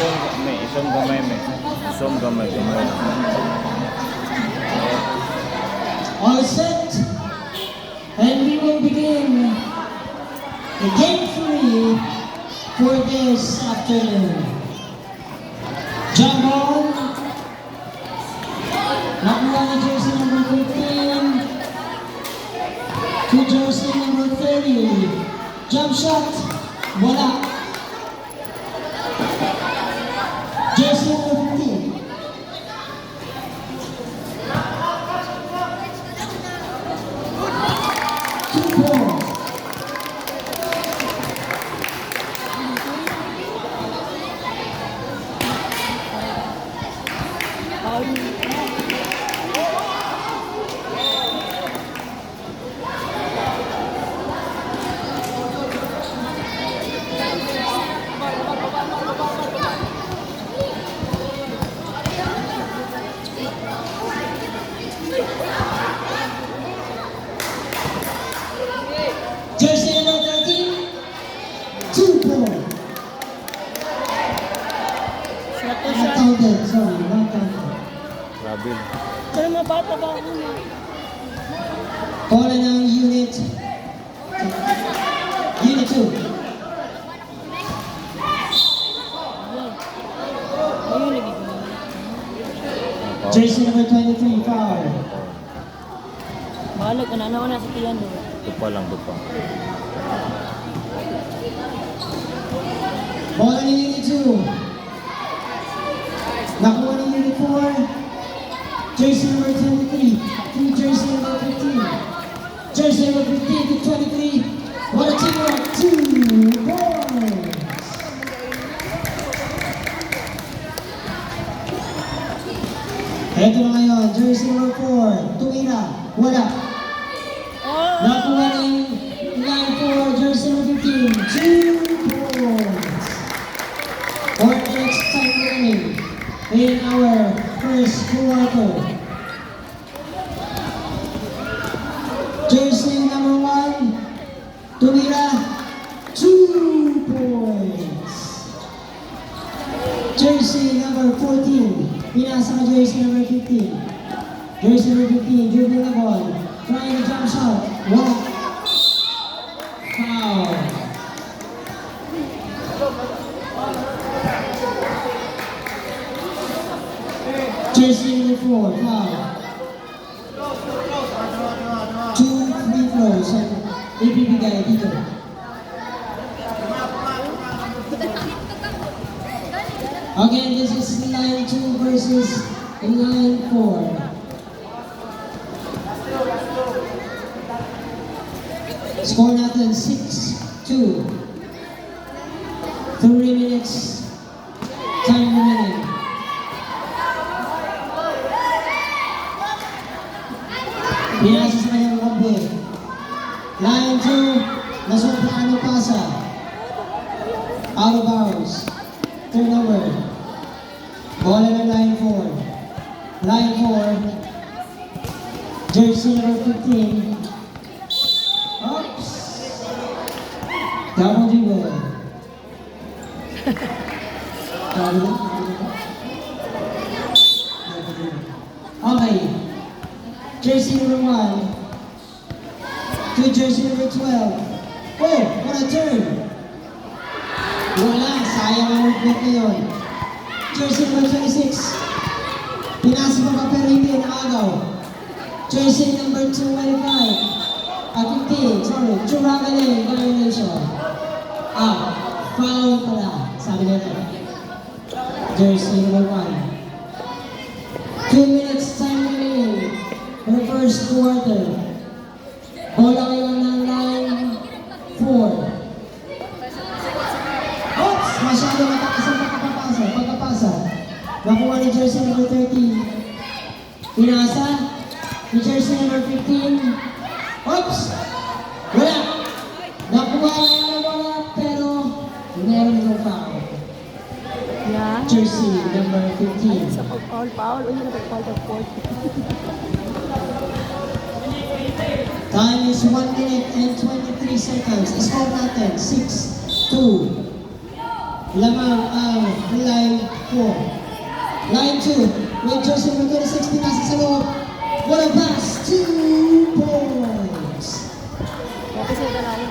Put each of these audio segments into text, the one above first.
Isang gamay, may. Isang gamay. All set. And we will begin the game 3 for this afternoon. Jump ball. Nakuha ni jersey number 15 to jersey number 30. Jump shot. Wala. Jersey number 15. Jersey number 13, 2 points. Not counted, sorry, not counted. Grabe. Pero mabata ba ako na? Bola ng unit 2. Ayun, lagi ko. Jersey number 23, foul. Bahala ka na, nauna sa tiyan doon. Tupa lang, tupa. Bola ng unit 2. Nakuha ng unit 4. Jersey number 23 to jersey number 15. Jersey number 15 to 23. What a teamwork, 2 points. Ito na ngayon, jersey number 4, Tumira, wala. Nakuha ng line 4, jersey number 15, 2 points. 4 minutes time remaining in our first quarter. Jersey number 1, Tumira, 2 points. Jersey number 14, pinasa ka jersey number 15. Jersey number 15, dribbling the ball. Trying to jump shot. Wala. Foul. Jersey number 4, foul. 2 free throws ang ibibigay dito. Again, this is line 2 versus line 4. Score natin 6-2. 3 minutes time remaining. Pinasa sa kanyang Robbe. Line 2, nasumpuan ng pasa. Out of bounds. Turnover. Bola ng line 4. Line 4. Jersey number 15. Oops! Double dribble. Okay. Jersey number 1 to jersey number 12. Oh, what a turn! Wala, sayang ang movement na yun. Jersey number 26. Pinasa pa pa pero hindi agaw. Jersey number 25. 15, sorry. Churagaling, violation. Foul pala. Sabi nila. Jersey number 1. 2 minutes time remaining for the first quarter. Bola ngayon ng line 4. Oops! Masyado matakas ang pagkapasa. Nakuha ni jersey number 13. Pinasa ni jersey number 15. Oops! Wala! Nakuha na wala, pero meron yung foul. Yeah. Jersey number 15. Sa pag-foul, yun na pag-foul ng 40. Time is 1 minute and 23 seconds. Score natin, 6-2. lamang ang line 4. Line 2, with jersey number 26, pinasa sa loob. What a pass, 2 points. Kasi ito na ako.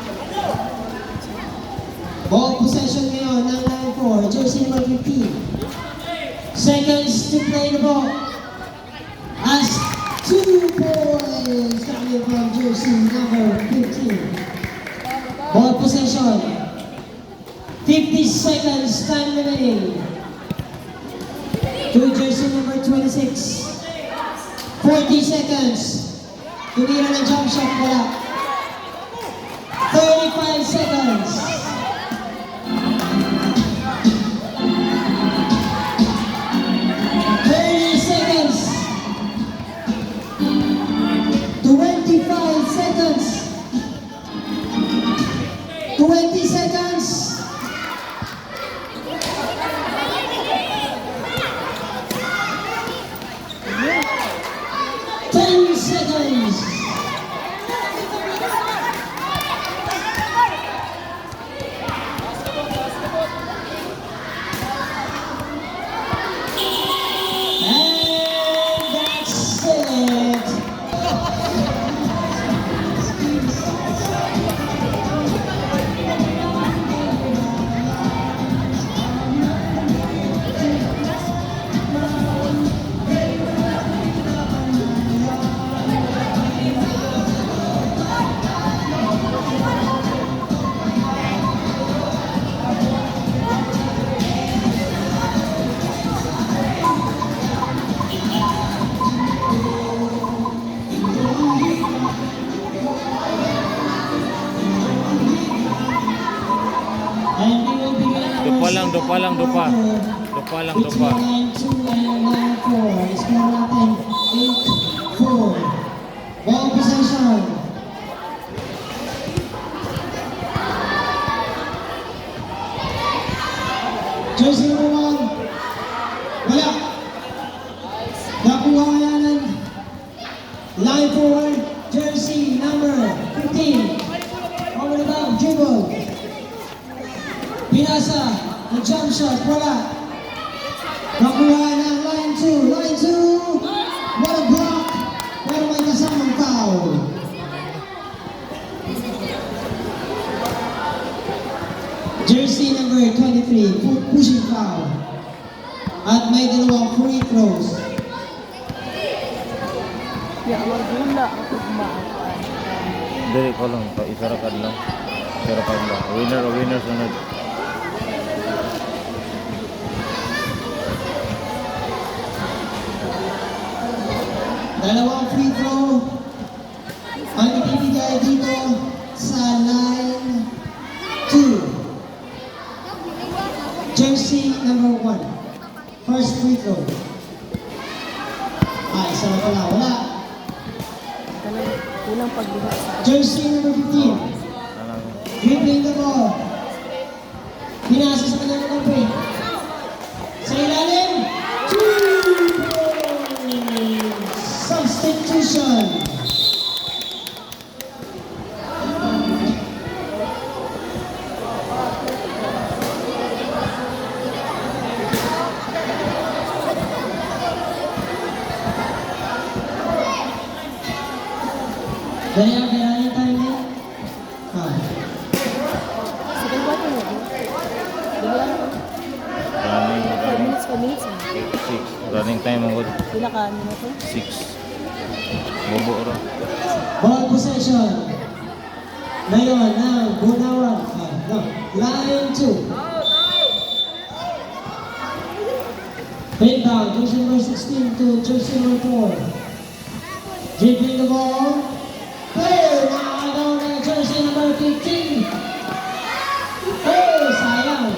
Ball possession ngayon ng line 4, jersey number 15. Seconds to play the ball. As 2 points coming from jersey number 15. Ball possession. 50 seconds, time remaining. To jersey number 26. 40 seconds. Tumira ng jump shot, wala. 35 seconds. 30 seconds. 25 seconds. 20 seconds. 10 seconds. And that's it. And we will begin our Dupa lang, dupa lang, dupa. Dupa lang, dupa. Between line 2 and line 4. Score natin 8-4. Ball possession. Jersey number 1. Wala. Nakuha kaya ng line 4. Jersey number 15. Over the back, dribble. Pinasa, ang jump shot, wala. Nakuha ng line 2. Line 2. What a block. Pero may kasamang foul. Jersey number 23, pushing foul. At may dalawang free throws. Ya, wala ako kumaan. Dili ko lang, isarakad lang. Isarakad lang. Winner sunod. Dalawang free throw ang ibibigay dito sa line 2. Jersey number 1. First free throw. Isa na pala. Wala. Kulang pagbuhat sa Jersey number 15. Dribbling the ball. Pinasa sa kanyang kampi. Sa ilalim. 2 points. Substitution. Ganyan yung timing. second quarter na. Wala na. Running, 4 minutes, 5 minutes. 6. Running time ang Pinaka ano na to? 6. Bobo ro. Ball possession. Ngayon ng Bunawan. Line 2. Pin down. Jersey number 16 to jersey number 4. Dribbling the ball. Play! Nakakagaw ng jersey number 15. Oh, sayang.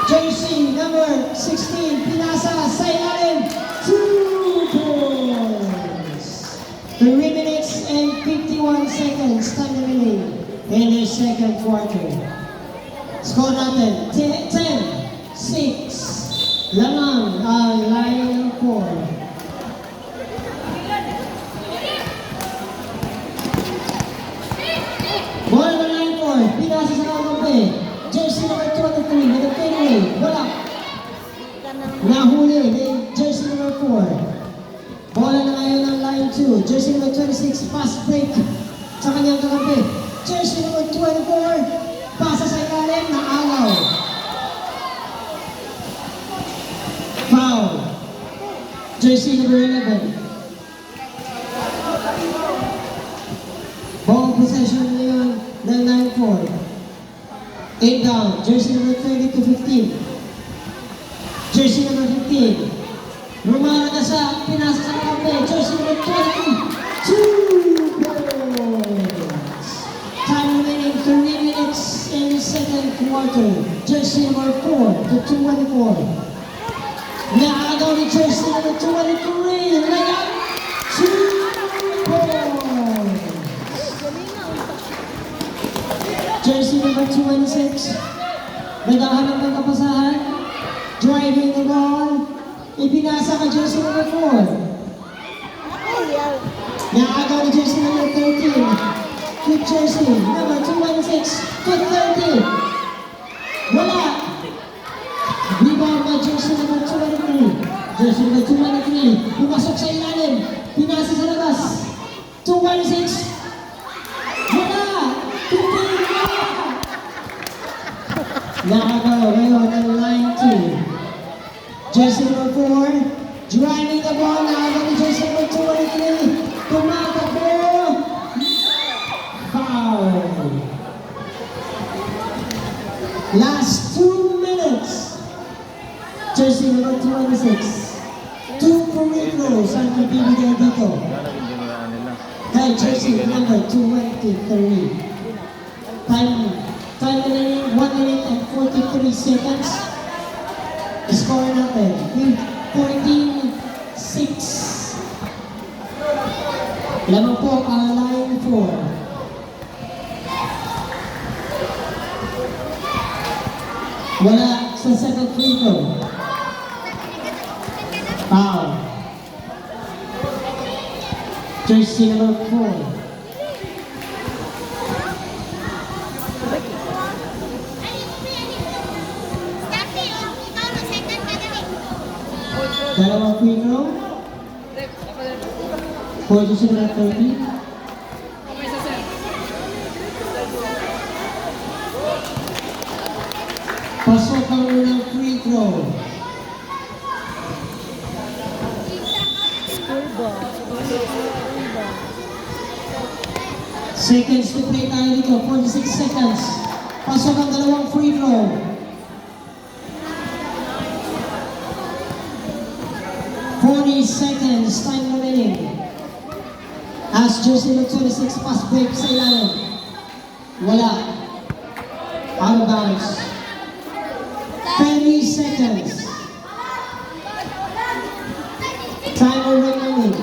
Jersey number 16. Pinasa sa ilalim. 2 points. 3 minutes and 51 seconds time remaining in the second quarter. Score natin 10-6. Lamang ang line 4. Ball na line 4. Pinasa sa kakampi. Jersey number 23 with the fadeaway. Wala. Nahuli ni jersey number 4. Bola na ngayon ng line 2. Jersey number 26, fast break sa kanyang kakampi. Jersey number 24, pasa sa ilalim na alaw. Foul. Jersey number 11. Ball possession ngayon ng 9-4. Inbound, jersey number 30 to 15. Jersey number 15. Rumana na sa pinasa sa kape. Jersey number 20. 2 points. Time remaining 3 minutes in the second quarter. Jersey number 4 to 24. Naagaw ni jersey number 23. Layup. 2 points. Jersey number 26. Naghahanap ng kapasahan. Driving the ball. Ipinasa ka jersey number 4. Naagaw ni jersey number 13. Good jersey number 26. Good 30. Wala. Rebound by jersey number 23. Jersey number 23. Pumasok sa ilalim. Pinasa sa labas. 26. Wala. 15. Wala. Naagaw ngayon ng line 2. Jersey number 4, driving the ball now on jersey number 23. Tumatakbo. Foul. Last 2 minutes. Jersey number 26. 2 free throws ang ibibigay dito. Ginawaan nila. Kay jersey number 23. Time remaining 1 minute and 43 seconds. Score natin, 14-6. Lamang po ang line 4. Wala sa second free throw. Foul. Jersey number 4. Dalawang free throw. Position na 30. Pasok ang unang free throw. Seconds to play tayo dito. 46 seconds. Pasok ang dalawang free throw. 40 seconds, time remaining. As jersey number 26, fast break sa ilalim. Wala. Out of bounds. 30 seconds. Timer remaining.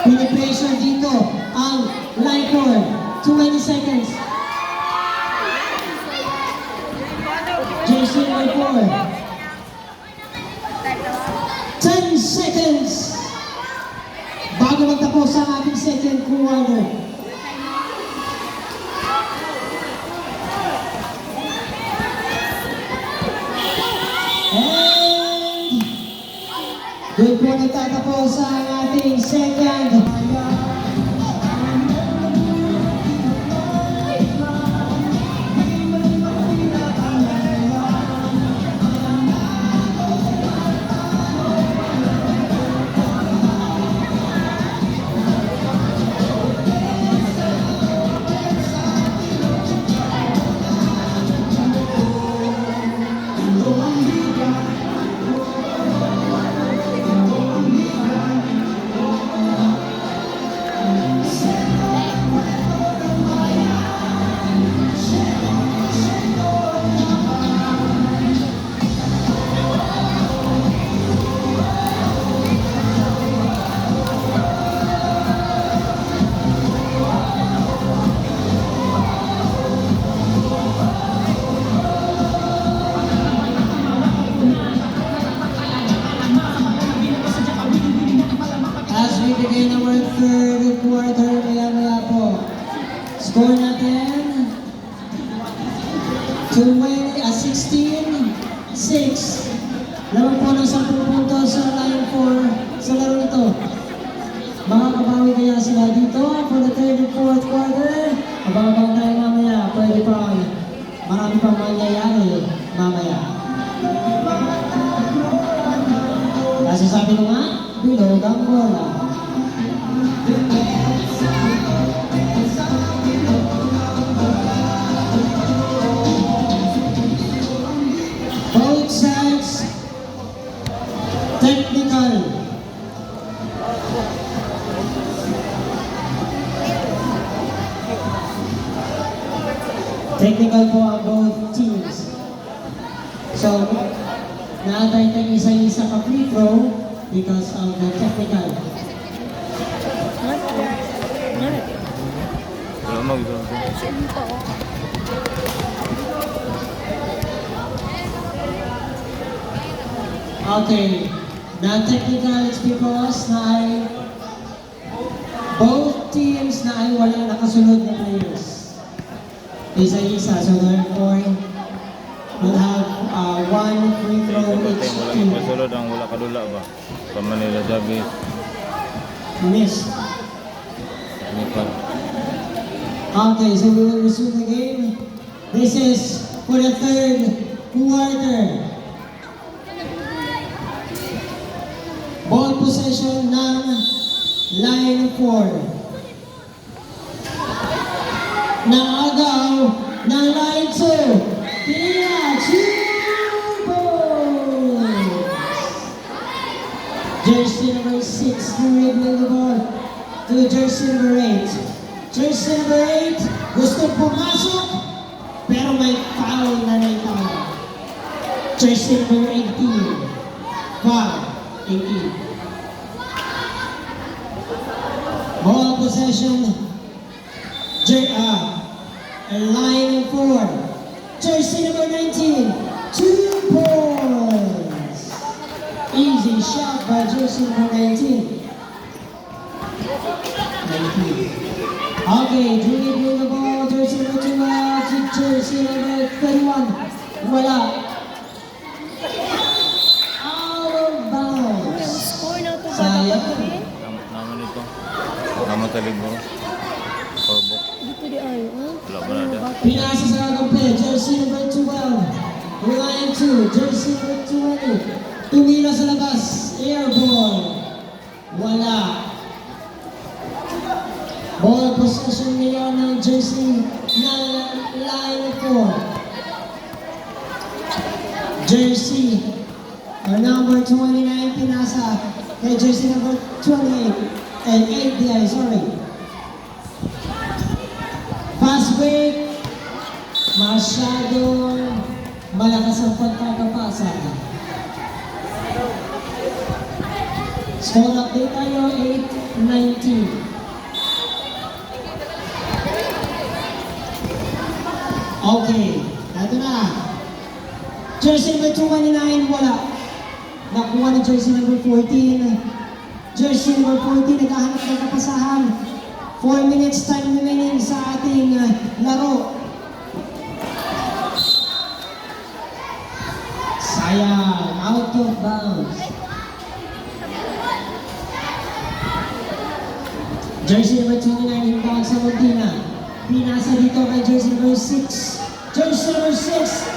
Pinipressure dito ang line court. 20 seconds. Jersey number 4. 10 seconds bago magtapos ang ating second quarter. And doon po nagtatapos ang ating second. Score natin, mangyayari mamaya. Kasi sabi ko nga, bilog ang bola. Both sides, technical. Technical po ang both teams. So, naantay tayo isa-isa ka free throw because of the technical. Wala mag-isara ko. Okay, non-technical is because na ay both teams na ay walang nakasunod na players. Isa-isa, so therefore, we'll have one free throw Dapat each wala team. masulod ang wala kadula ba? Sa Manila Jagis. Miss. Ini pa. Okay, so we will resume the game. This is for the third quarter. Ball possession ng line 4. Naagaw ng line 2. Tia Jersey number 6 dribbling the ball to jersey number 8. Jersey number 8 gusto pumasok pero may foul na naitawa. Jersey number 18. Foul. 18. Ball possession. Line 4. Jersey number 19. 2 points. Easy shot by jersey number 19. 19. Okay, dribbling the ball. Jersey number 2 to jersey number 31. Wala. Out of bounds. Score na ito ba? Sayang. Naman ito. Naman talig mo. Korbok. Dito di ay, ha? Wala ba na dyan? Pinasa sa kakampi, jersey number 12. Line 2, jersey number 20. Tumira sa labas, air ball. Wala. Ball possession ngayon ng jersey ng line 4. Jersey, number 29, pinasa kay jersey number 28. And 8 di sorry. Fast break. Masyadong malakas ang pagkakapasa. Score update tayo, 8-19. Okay, ito na. Jersey number 229, wala. Nakuha ni jersey number 14. Jersey number 14, naghahanap ng kapasahan. 4 minutes time remaining sa ating laro. Sayang, out of bounds. Jersey number 29, inbound sa Montina. Pinasa dito kay jersey number 6. Jersey number 6.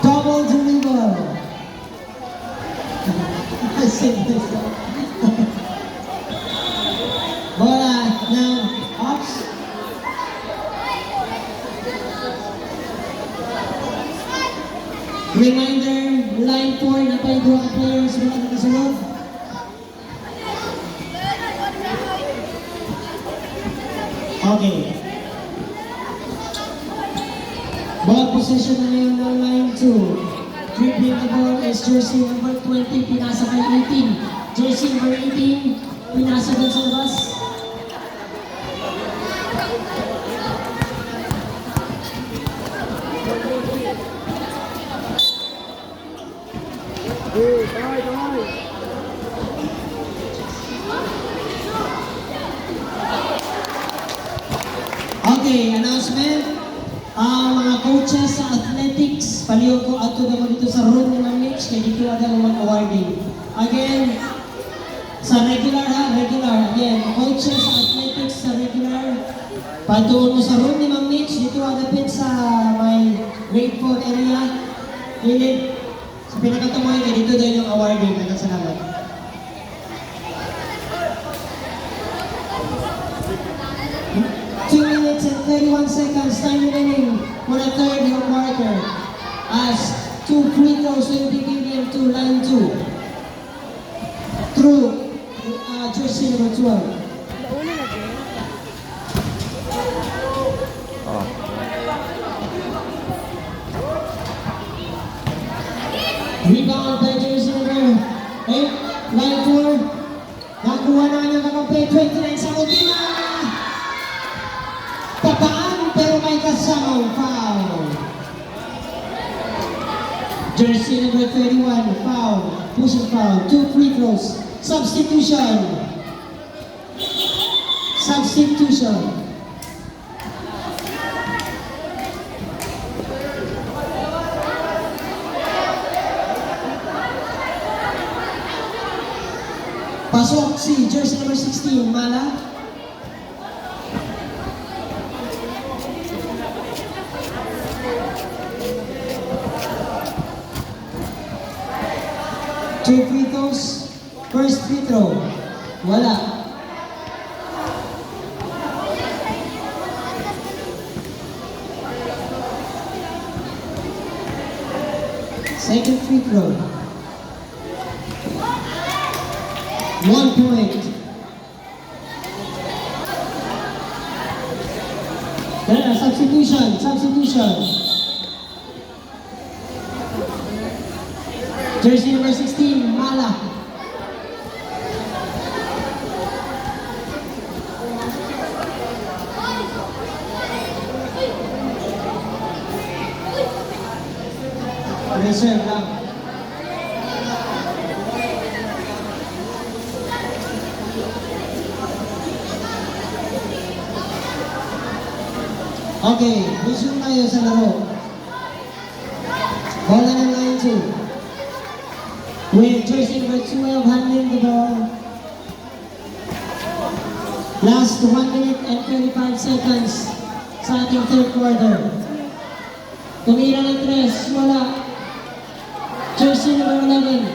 Double dribble. Bola ng Hawks. Reminder, line 4 na pa yung dua players wala na kasunod. Okay. Ball possession na ngayon ng line 2. Dribbling the ball is jersey number 20, pinasa kay 18. Jersey number 18, pinasa dun sa labas. Okay, announcement. Mga coaches sa athletics, paliw ko ato na mo dito sa room ng Mitch, kaya dito agad naman awarding. Again, sa regular ha, regular. Again, coaches sa athletics sa regular, Patungo mo sa room ni Ma'am Mitch, dito agapit sa may grade 4 area. Lilid, sa pinakatumoy ka, dito din yung awarding. Salamat. Two minutes and 31 seconds, time remaining for the third quarter. As 2 free throws will be given to line 2 through jersey number 12. Nauna na din. Oh. Rebound by jersey number 8, line 4. Nakuha na kanyang kakampi, 29 sa ultima. Tataan pero may kasamang foul. Jersey number 31, foul, pushing foul, 2 free throws, substitution. Substitution. Pasok si jersey number 16, Mala. Two free throws. First free throw. Wala. Second free throw. 1 point. Then substitution. Jersey number 16, Mala. Reserve lang. Okay, resume tayo sa laro. Bola ng line 2. With jersey number 12 handling the ball. Last 1 minute and 35 seconds sa ating third quarter. Tumira ng 3, wala. Jersey number 11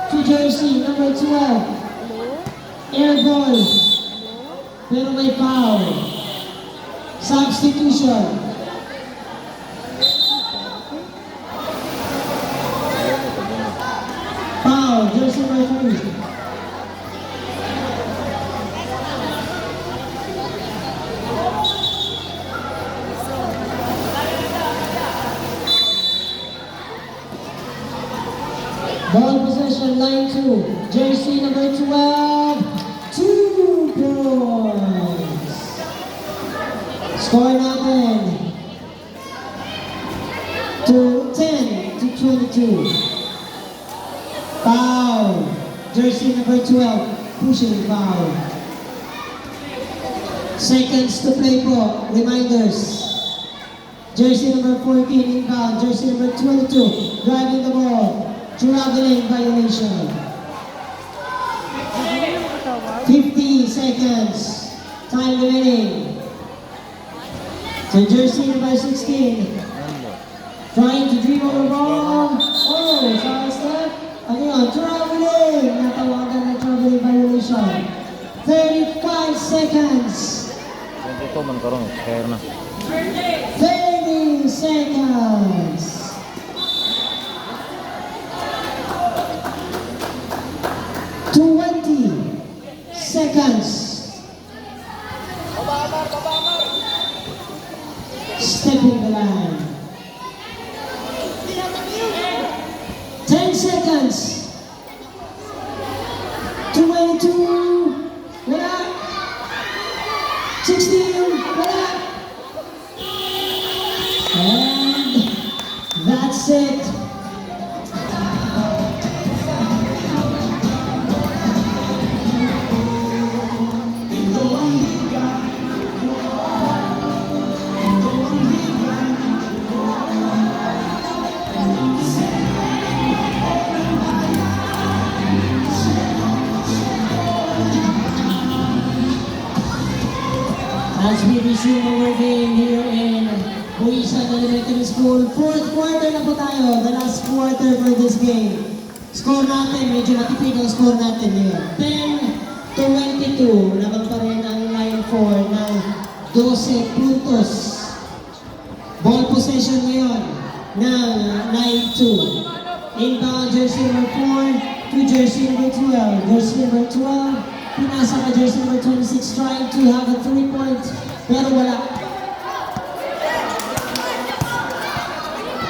to jersey number 12. Air ball. Pero may foul. Substitution. Foul, jersey number 3. Ball possession, line 2. Jersey number 12. 2 points. Score natin. 10 to 22. Foul. Jersey number 12. Pushing foul. Seconds to play po. Reminders. Jersey number 14 inbound. Jersey number 22 driving the ball. Traveling violation. 50 seconds. Time remaining. So jersey number 16. Trying to dribble the ball. Oh, foul step. Ano yun? Traveling. Natawagan ng traveling violation. 35 seconds. 22 man karon, kaya na. 30 seconds. 20 seconds. Stepping the line. 10 seconds. 22. Wala. 16. Wala. And that's it. As we resume our game here in Buisan Elementary School, fourth quarter na po tayo, the last quarter for this game. Score natin, medyo matipid ang score natin ngayon. 10-22, laban pa rin ang line 4 ng 12 puntos. Ball possession ngayon ng line 2. Inbound jersey number 4 to jersey number 12. Jersey number 12. Pinasa ka jersey number 26 trying to have a 3-point pero wala.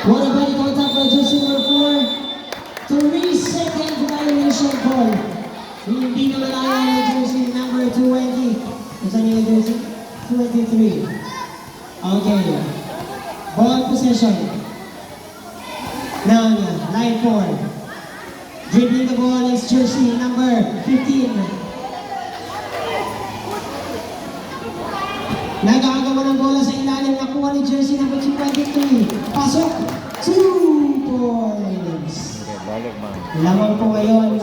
What a body contact by jersey number 4. 3-second violation ball. Hindi na malaya ng jersey number 20. Saan yung jersey? 23. Okay. Ball possession. Now, line 4. Dribbling the ball is jersey number 15. Nagagawa ng bola sa ilalim, nakuha ni jersey number 23. Pasok, 2 points. Okay, balik man. Lamang po ngayon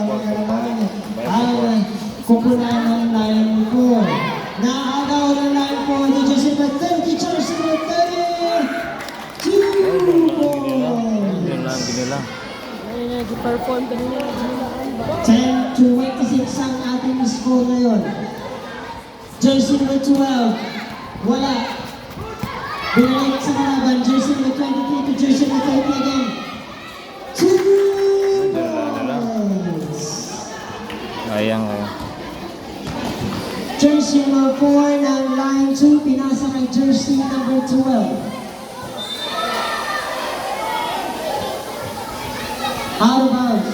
ang kukunan ng line 4. Naagaw ng line 4 ni jersey number 30, jersey number 30. 2 points. Yun lang, ginila. Ayun na, di-perform ka nila. 10-26 ang ating score ngayon. Jersey number 12. Wala. Binalik sa kalaban. Jersey number 23 to jersey number 30 again. 2 points. Sayang kayo. Jersey number 4 ng line 2. Pinasa kay jersey number 12. Out of bounds.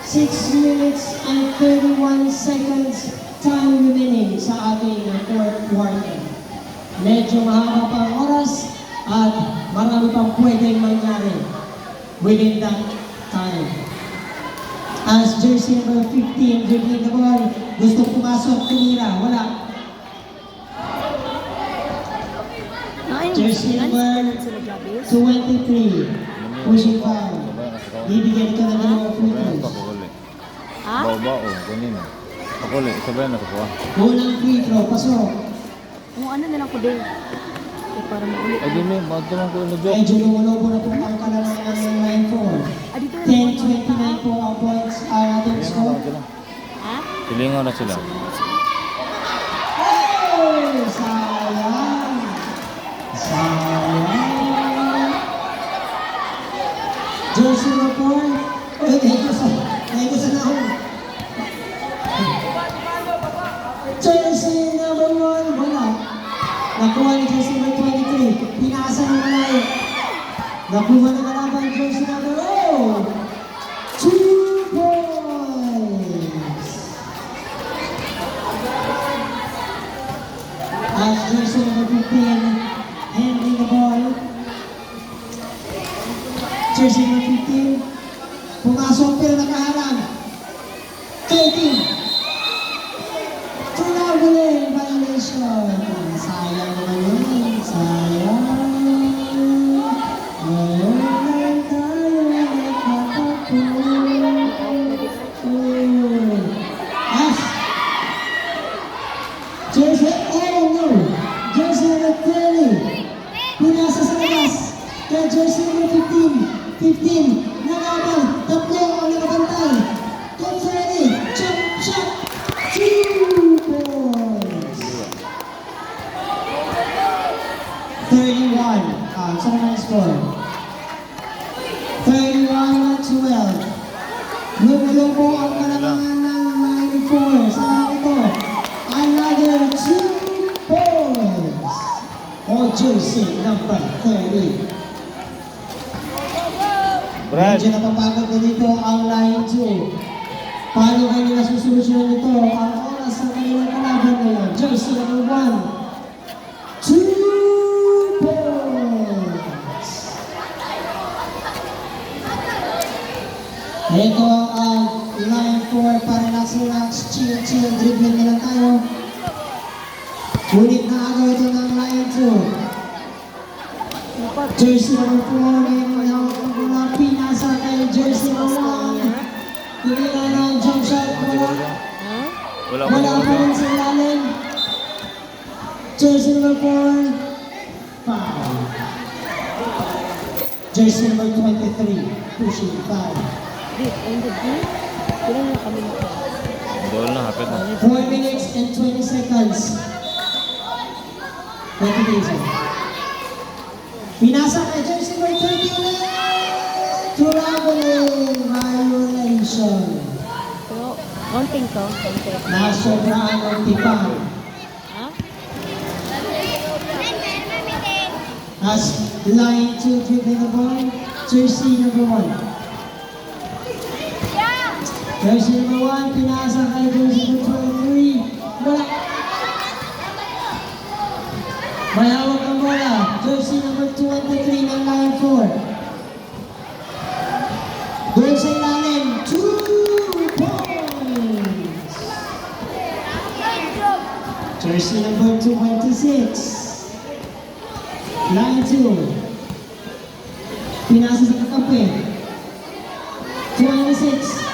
6 minutes and 31 seconds time remaining sa ating fourth quarter. Medyo mahaba pa ang oras at marami pang pwedeng mangyari within that time. As jersey number 15, dribbling the ball, gusto pumasok, tumira, wala. Jersey number 23, pushing foul. Bibigyan ito ng dalawang free throws. Pakuli. Ha? Bao-bao, ganyan. Pakuli, sabay na kukuha. Unang free throw, pasok. Kung ano na lang ko din. Eh, para maulit. Ay, di may, ba't naman ko na joke? Medyo lumulobo na po ang kalamangan ng line 4. Ah, dito na lang. 10-29 po ang points ang ating Silingaw score. na sila. Ha? Silingaw na sila. Oh, sayang. Sayang. Jersey number 4. Ito sa naon. Jersey number 1. Wala. Nakuha ni jersey number 23. Pinasa ng malayo. Nakuha ng kalaban jersey number 2 points. As jersey number 15 handling the ball. Jersey number 15 pumasok pero nakaharang. 13. Traveling violation. Sayang naman yun. Sayang. Ngayon lang tayo nagkakapun. As jersey, oh no! Jersey number 30. Pinasa sa labas. Kaya jersey number 15. 15. Nagabal. Tatlo ang nakabantay. Confetti. Chop, chop. 2 points. 31. Saan naman ang score? 31-12. Lumulobo ang kalamangan ng line 4. Saan ito? Another 2 points. O jersey number 30. Brad! Medyo napapagod na dito ang line 2. Paano kayo nila susolusyonan nito? Ang oras ng kanilang kalaban ngayon. Jersey number 1. 2 points. Ito ang line 4 para na sila chill dribbling nila tayo. Ngunit naagaw ito ng line 2. Jersey number 4 yung mga pinasa kay jersey number 1. Tinila ng jump shot, wala. Ha? Wala Wala pa rin sa ilalim. Jersey number 4, foul. Jersey number 23, pushing foul. Di, on the D. Kailan na kami na. Doon na, hapit na. 4 minutes and 20 seconds. Recognition. Pinasa kay jersey number 21. Traveling violation. Pero, counting to. Counting. Nasobraan ng tipang. Ha? As line 2 dribbling the ball, jersey number 1. Jersey number 1, pinasa kay jersey number 23. Wala. May hawak ang bola. Jersey number 23 ng line 4. Doon sa ilalim, 2 points. Jersey number 26. Line 2. Pinasa sa kakampi. 26.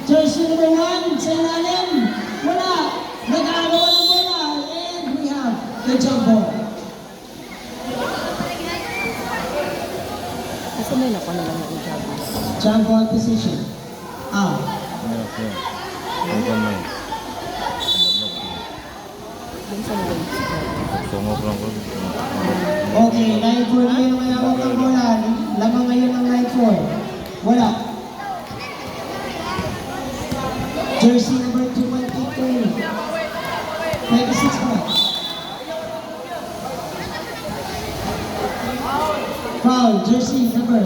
Jersey number 1 sa ilalim. Wala. Nag-aagawa ng bola. And we have the jump ball. Kasi may nakuha na lang ng job. Jump ball position. Out. Yes, yes. Ito na. Doon sa mga Sungok lang ko. Okay, line 4 ngayon ang mayawag ng bola. Lamang ngayon ang line 4. Wala. Jersey number 23. 26 points. Foul, jersey number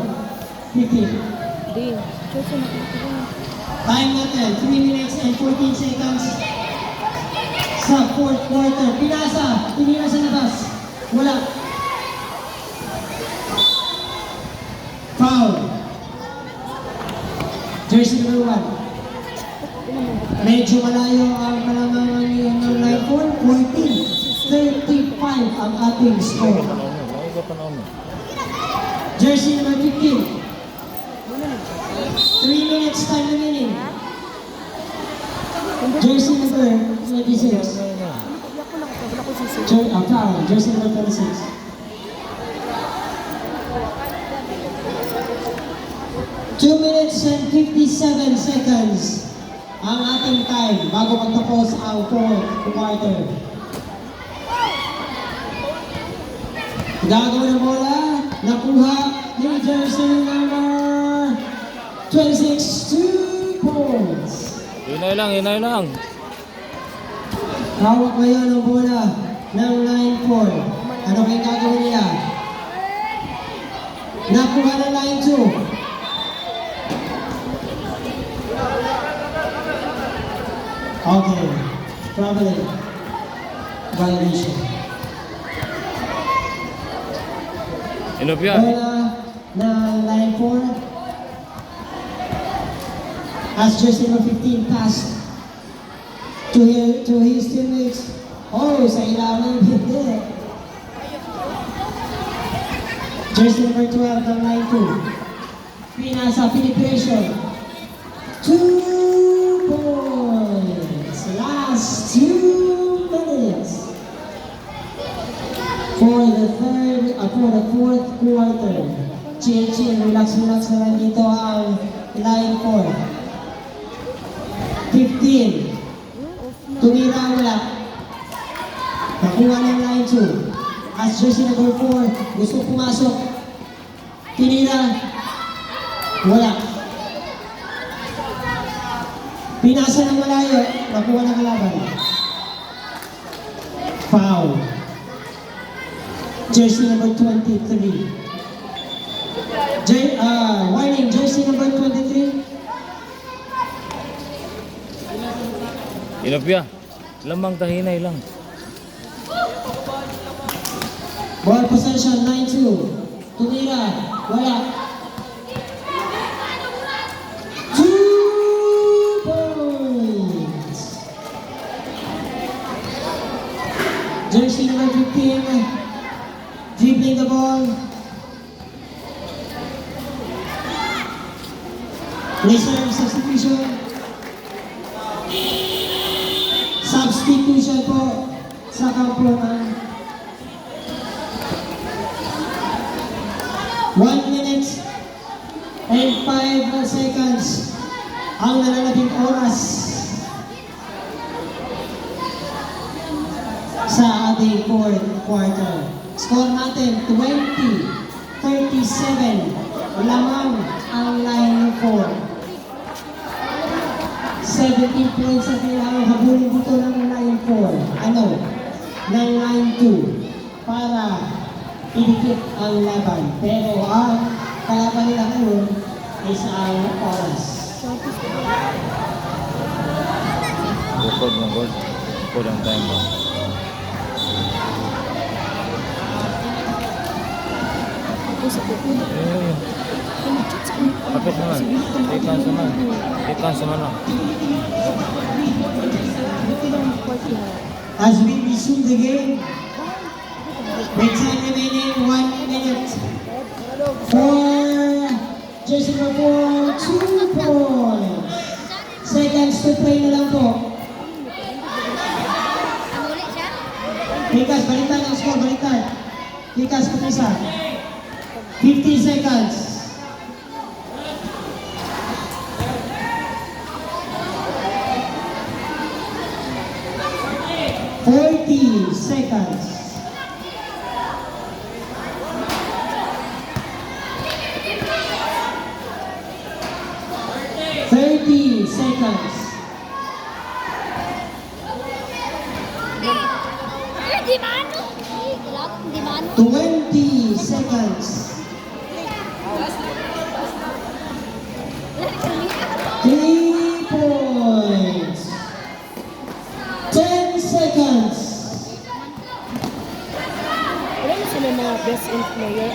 15. Di, chocho na kami. Time natin, 3 minutes and 14 seconds. Sa fourth quarter. Pinasa, tinira sa labas. Wala. Foul. Jersey number 1. Medyo malayo ang kalamangan ng line 4. 14-35 ang ating score. Nauga pa na. Jersey number 15. 3 minutes time remaining. Jersey number 26. Wala ko sisi. Foul. Jersey number 26. Two minutes and 57 seconds ang ating time bago magtapos ang fourth quarter. Gagawa ng bola, nakuha ni jersey number 26, 2 points. Hinay lang. Hawak ngayon ang bola ng line 4. Ano kayong gagawin nila? Nakuha ng line 2. Okay. Traveling. Violation. Inopya. Bola ng line 4. As jersey number 15 passed to his teammates. Oh, sa ilalim. Hindi. Jersey number 12 ng line 2. Pinasa, penetration. 2 points. Last 2 minutes. For the fourth quarter. Chill, relax na lang dito ang line 4. 15. Tumira wala. Nakuha ng line 2. As jersey number 4, gusto pumasok. Tinira. Wala. Pinasa ng malayo. Nakuha ng kalaban. Foul. Jersey number 23. Warning, jersey number 23. Inopya. Lamang tahinay lang. Ball possession, 9-2. Tumira. Wala. 2 points. Jersey number 15. Dribbling the ball. Reserve substitution. Substitution po sa kampo ng 1 minute and 5 seconds ang nalalabing oras sa ating fourth quarter. Score natin 20-37. Lamang ang line 4. 17 points ang kailangan habulin dito ng line 4. Ano? Ng line 2 para idikit ang laban. Pero ang kalaban nila ngayon ay sa oras. Bukod ng gold. Bukod ang time ba? Eh, kapit naman. Ikan saman. Ikan saman lang. As we resume the game, with time remaining 1 minute for jersey number 4, 2 points. Seconds to play na lang po. Likas, baliktad ang score, baliktad. Likas, kumisa. 50 seconds. Seconds. Seconds. Di mano? Di mano? 20 seconds. 3 points. 10 seconds. Alam mo sila mga best in player?